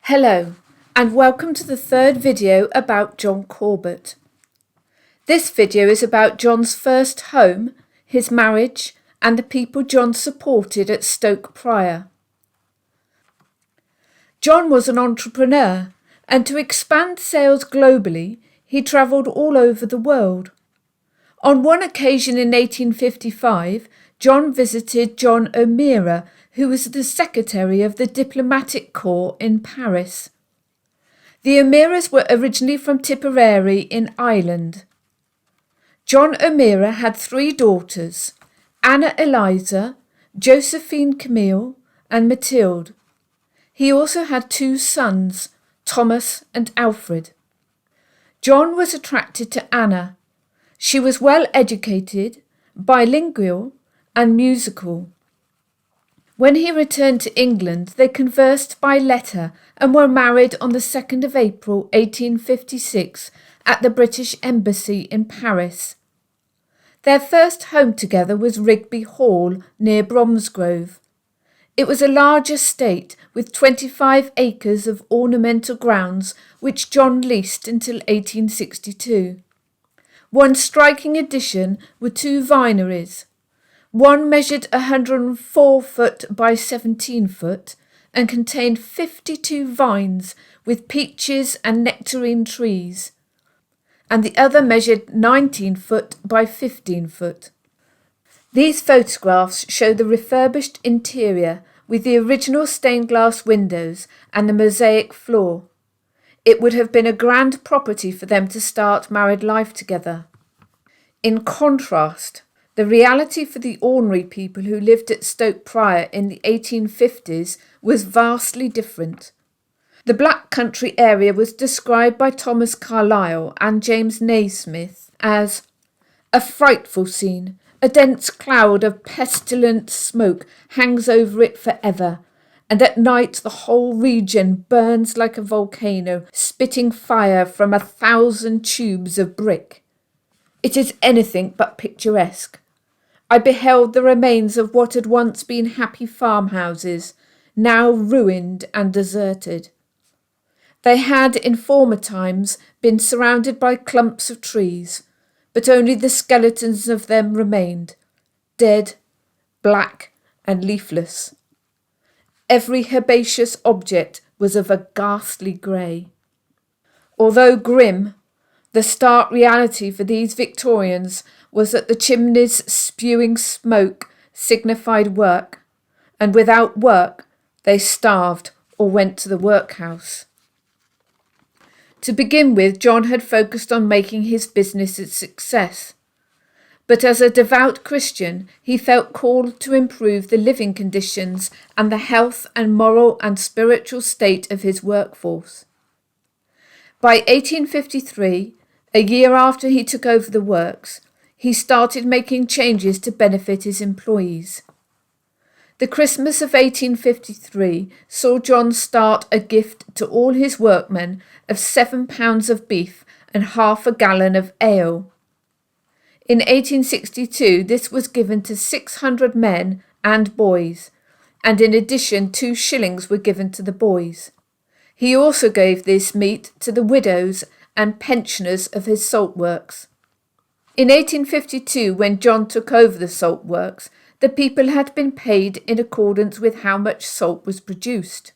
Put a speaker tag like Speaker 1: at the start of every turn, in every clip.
Speaker 1: Hello, and welcome to the third video about John Corbett. This video is about John's first home, his marriage, and the people John supported at Stoke Prior. John was an entrepreneur, and to expand sales globally, he travelled all over the world. On one occasion in 1855, John visited John O'Meara, who was the secretary of the diplomatic corps in Paris. The O'Mearas were originally from Tipperary in Ireland. John O'Meara had 3 daughters, Anna Eliza, Josephine Camille, and Mathilde. He also had 2 sons, Thomas and Alfred. John was attracted to Anna. She was well educated, bilingual, and musical. When he returned to England, they conversed by letter and were married on the 2nd of April 1856 at the British Embassy in Paris. Their first home together was Rigby Hall near Bromsgrove. It was a large estate with 25 acres of ornamental grounds which John leased until 1862. One striking addition were 2 vineries. One measured 104 foot by 17 foot and contained 52 vines with peaches and nectarine trees, and the other measured 19 foot by 15 foot. These photographs show the refurbished interior with the original stained glass windows and the mosaic floor. It would have been a grand property for them to start married life together. In contrast, the reality for the ordinary people who lived at Stoke Prior in the 1850s was vastly different. The Black Country area was described by Thomas Carlyle and James Nasmyth as a frightful scene. A dense cloud of pestilent smoke hangs over it forever, and at night the whole region burns like a volcano, spitting fire from 1,000 tubes of brick. It is anything but picturesque. I beheld the remains of what had once been happy farmhouses, now ruined and deserted. They had in former times been surrounded by clumps of trees, but only the skeletons of them remained, dead, black, and leafless. Every herbaceous object was of a ghastly grey. Although grim, the stark reality for these Victorians was that the chimneys spewing smoke signified work, and without work they starved or went to the workhouse. To begin with, John had focused on making his business a success, but as a devout Christian he felt called to improve the living conditions and the health and moral and spiritual state of his workforce. By 1853, a year after he took over the works, he started making changes to benefit his employees. The Christmas of 1853 saw John start a gift to all his workmen of 7 pounds of beef and half a gallon of ale. In 1862 this was given to 600 men and boys, and in addition 2 shillings were given to the boys. He also gave this meat to the widows and pensioners of his saltworks. In 1852, when John took over the saltworks, the people had been paid in accordance with how much salt was produced.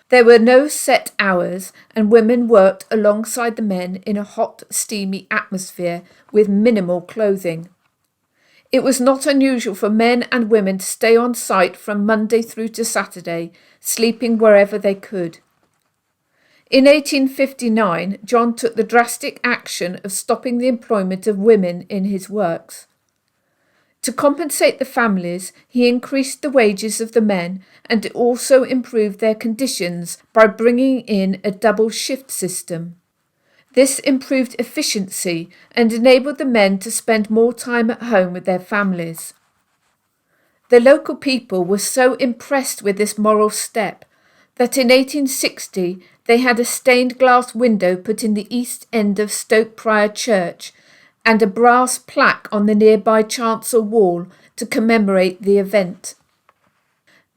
Speaker 1: There were no set hours, and women worked alongside the men in a hot, steamy atmosphere with minimal clothing. It was not unusual for men and women to stay on site from Monday through to Saturday, sleeping wherever they could. In 1859, John took the drastic action of stopping the employment of women in his works. To compensate the families, he increased the wages of the men and also improved their conditions by bringing in a double shift system. This improved efficiency and enabled the men to spend more time at home with their families. The local people were so impressed with this moral step that in 1860 they had a stained glass window put in the east end of Stoke Prior Church and a brass plaque on the nearby chancel wall to commemorate the event.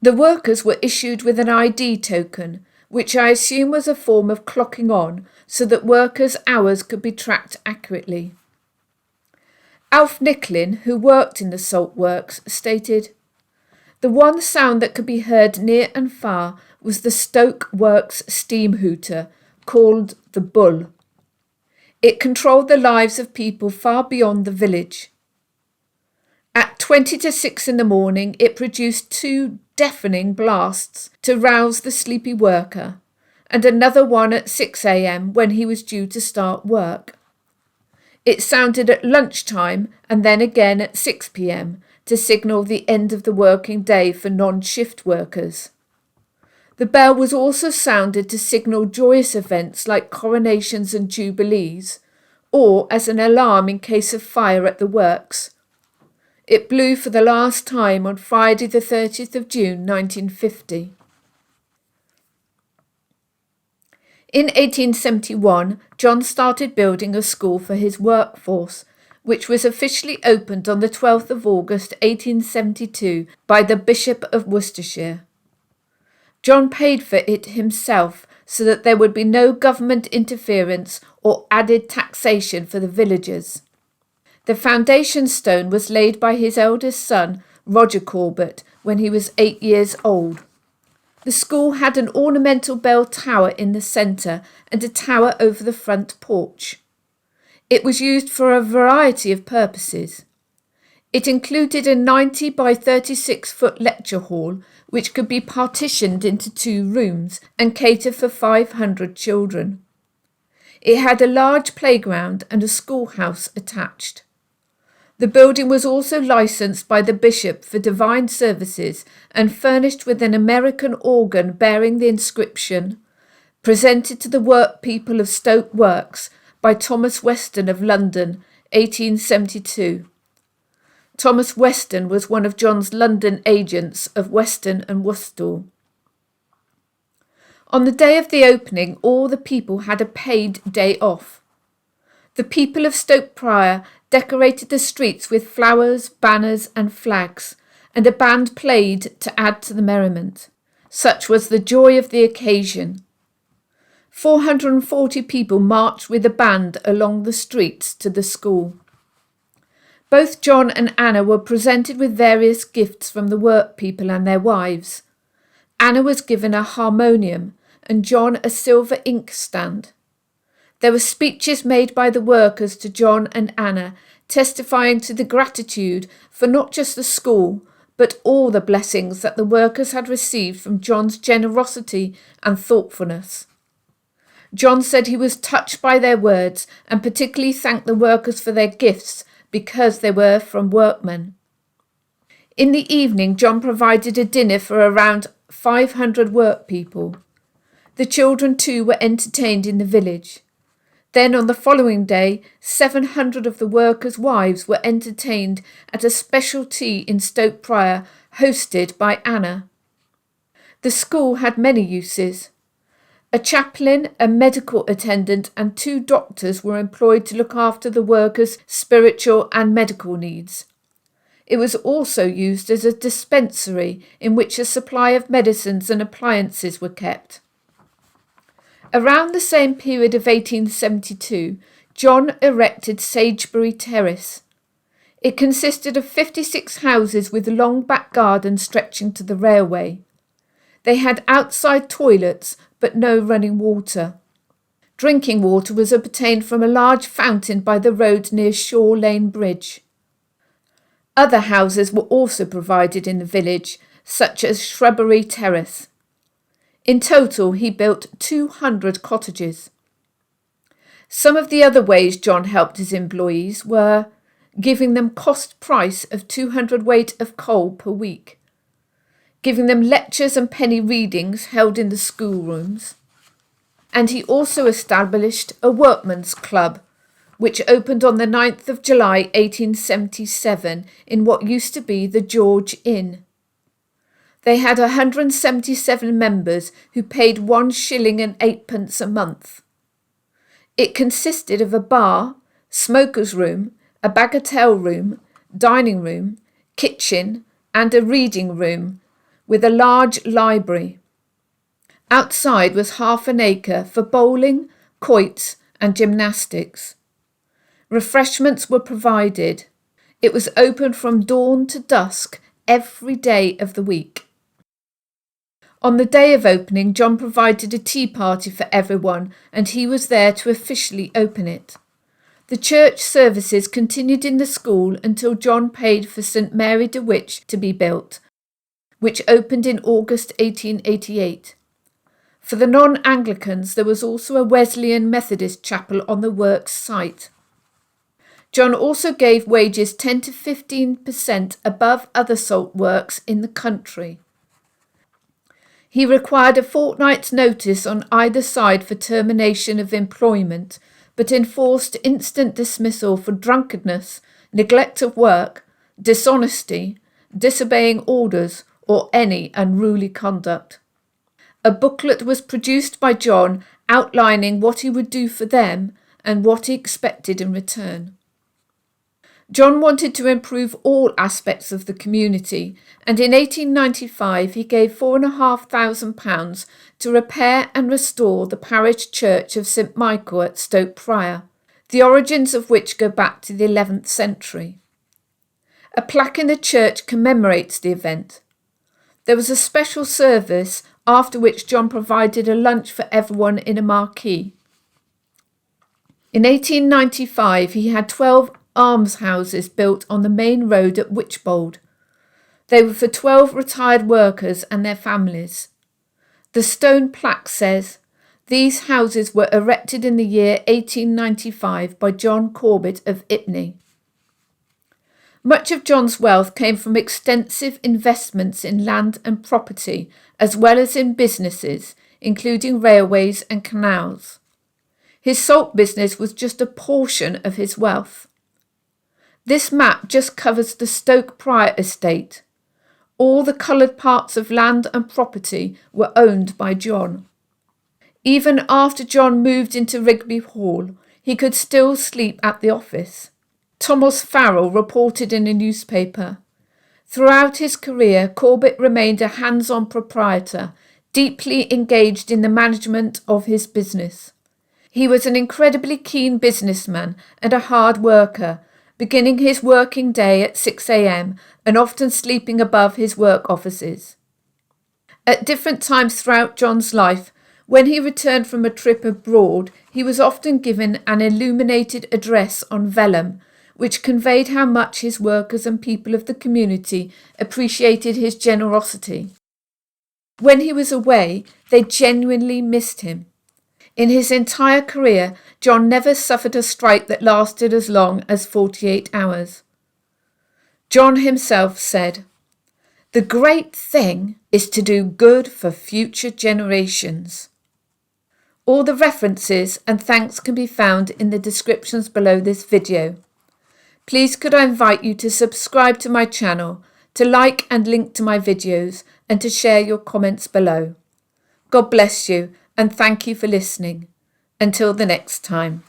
Speaker 1: The workers were issued with an ID token, which I assume was a form of clocking on so that workers' hours could be tracked accurately. Alf Nicklin, who worked in the salt works, stated, "The one sound that could be heard near and far was the Stoke Works steam hooter, called the Bull. It controlled the lives of people far beyond the village. At 20 to 6 in the morning, it produced 2 deafening blasts to rouse the sleepy worker, and another one at 6 a.m. when he was due to start work. It sounded at lunchtime and then again at 6 p.m. to signal the end of the working day for non-shift workers. The bell was also sounded to signal joyous events like coronations and jubilees, or as an alarm in case of fire at the works. It blew for the last time on Friday the 30th of June 1950. In 1871, John started building a school for his workforce, which was officially opened on the 12th of August 1872 by the Bishop of Worcestershire. John paid for it himself so that there would be no government interference or added taxation for the villagers. The foundation stone was laid by his eldest son, Roger Corbett, when he was 8 years old. The school had an ornamental bell tower in the centre and a tower over the front porch. It was used for a variety of purposes. It included a 90 by 36-foot lecture hall, which could be partitioned into 2 rooms and cater for 500 children. It had a large playground and a schoolhouse attached. The building was also licensed by the bishop for divine services and furnished with an American organ bearing the inscription, "Presented to the work people of Stoke Works by Thomas Weston of London, 1872. Thomas Weston was one of John's London agents of Weston and Worcester. On the day of the opening, all the people had a paid day off. The people of Stoke Prior decorated the streets with flowers, banners and flags, and a band played to add to the merriment. Such was the joy of the occasion. 440 people marched with a band along the streets to the school. Both John and Anna were presented with various gifts from the work people and their wives. Anna was given a harmonium and John a silver inkstand. There were speeches made by the workers to John and Anna, testifying to the gratitude for not just the school, but all the blessings that the workers had received from John's generosity and thoughtfulness. John said he was touched by their words and particularly thanked the workers for their gifts because they were from workmen. In the evening, John provided a dinner for around 500 work people. The children too were entertained in the village. Then on the following day, 700 of the workers' wives were entertained at a special tea in Stoke Prior hosted by Anna. The school had many uses. A chaplain, a medical attendant and 2 doctors were employed to look after the workers' spiritual and medical needs. It was also used as a dispensary in which a supply of medicines and appliances were kept. Around the same period of 1872, John erected Sagebury Terrace. It consisted of 56 houses with long back gardens stretching to the railway. They had outside toilets but no running water. Drinking water was obtained from a large fountain by the road near Shore Lane Bridge. Other houses were also provided in the village, such as Shrubbery Terrace. In total, he built 200 cottages. Some of the other ways John helped his employees were giving them cost price of 200 weight of coal per week, giving them lectures and penny readings held in the schoolrooms, and he also established a workmen's club, which opened on the 9th of July 1877 in what used to be the George Inn. They had 177 members who paid 1 shilling and 8 a month. It consisted of a bar, smoker's room, a bagatelle room, dining room, kitchen and a reading room with a large library. Outside was half an acre for bowling, quoits and gymnastics. Refreshments were provided. It was open from dawn to dusk every day of the week. On the day of opening, John provided a tea party for everyone, and he was there to officially open it. The church services continued in the school until John paid for St Mary De Wychbold to be built, which opened in August 1888. For the non-Anglicans, there was also a Wesleyan Methodist Chapel on the works site. John also gave wages 10 to 15% above other salt works in the country. He required a fortnight's notice on either side for termination of employment, but enforced instant dismissal for drunkenness, neglect of work, dishonesty, disobeying orders, or any unruly conduct. A booklet was produced by John outlining what he would do for them and what he expected in return. John wanted to improve all aspects of the community, and in 1895 he gave £4,500 to repair and restore the parish church of St Michael at Stoke Prior, the origins of which go back to the 11th century. A plaque in the church commemorates the event. There was a special service, after which John provided a lunch for everyone in a marquee. In 1895 he had 12 almshouses built on the main road at Wychbold. They were for 12 retired workers and their families. The stone plaque says, "These houses were erected in the year 1895 by John Corbett of Impney." Much of John's wealth came from extensive investments in land and property, as well as in businesses, including railways and canals. His salt business was just a portion of his wealth. This map just covers the Stoke Prior estate. All the coloured parts of land and property were owned by John. Even after John moved into Rigby Hall, he could still sleep at the office. Thomas Farrell reported in a newspaper, "Throughout his career, Corbett remained a hands-on proprietor, deeply engaged in the management of his business. He was an incredibly keen businessman and a hard worker, beginning his working day at 6 a.m. and often sleeping above his work offices." At different times throughout John's life, when he returned from a trip abroad, he was often given an illuminated address on vellum, which conveyed how much his workers and people of the community appreciated his generosity. When he was away, they genuinely missed him. In his entire career, John never suffered a strike that lasted as long as 48 hours. John himself said, "The great thing is to do good for future generations." All the references and thanks can be found in the descriptions below this video. Please could I invite you to subscribe to my channel, to like and link to my videos, and to share your comments below. God bless you and thank you for listening. Until the next time.